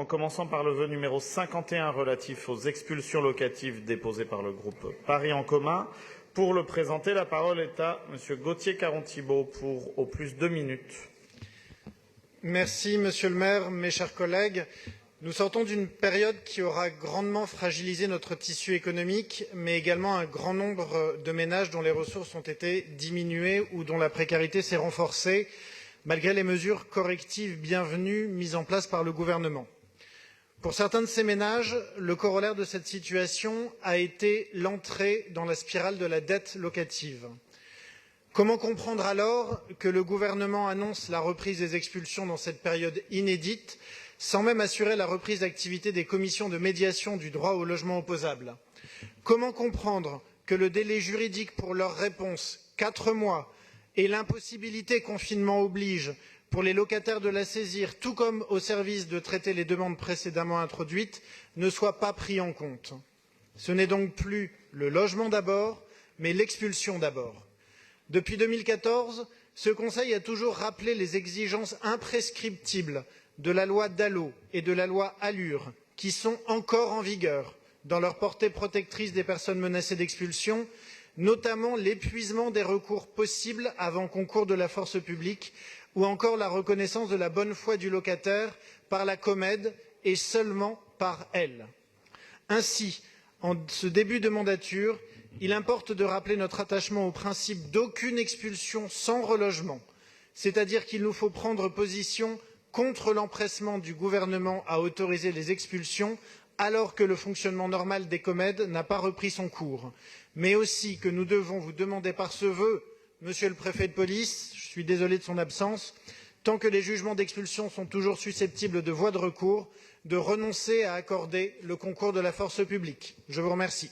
En commençant par le vœu numéro 51 relatif aux expulsions locatives déposé par le groupe Paris en commun. Pour le présenter, la parole est à M. Gauthier-Caron-Thibault pour au plus 2 minutes. Merci, Monsieur le maire, mes chers collègues. Nous sortons d'une période qui aura grandement fragilisé notre tissu économique, mais également un grand nombre de ménages dont les ressources ont été diminuées ou dont la précarité s'est renforcée, malgré les mesures correctives bienvenues mises en place par le gouvernement. Pour certains de ces ménages, le corollaire de cette situation a été l'entrée dans la spirale de la dette locative. Comment comprendre alors que le gouvernement annonce la reprise des expulsions dans cette période inédite, sans même assurer la reprise d'activité des commissions de médiation du droit au logement opposable? Comment comprendre que le délai juridique pour leur réponse, 4 mois, et l'impossibilité, confinement oblige, pour les locataires de la saisir, tout comme au service de traiter les demandes précédemment introduites, ne soient pas pris en compte? Ce n'est donc plus le logement d'abord, mais l'expulsion d'abord. Depuis 2014, ce Conseil a toujours rappelé les exigences imprescriptibles de la loi DALO et de la loi ALUR, qui sont encore en vigueur dans leur portée protectrice des personnes menacées d'expulsion, notamment l'épuisement des recours possibles avant concours de la force publique ou encore la reconnaissance de la bonne foi du locataire par la Comède et seulement par elle. Ainsi, en ce début de mandature, il importe de rappeler notre attachement au principe d'aucune expulsion sans relogement, c'est-à-dire qu'il nous faut prendre position contre l'empressement du gouvernement à autoriser les expulsions alors que le fonctionnement normal des Comèdes n'a pas repris son cours, mais aussi que nous devons vous demander par ce vœu, Monsieur le préfet de police, je suis désolé de son absence, tant que les jugements d'expulsion sont toujours susceptibles de voie de recours, de renoncer à accorder le concours de la force publique. Je vous remercie.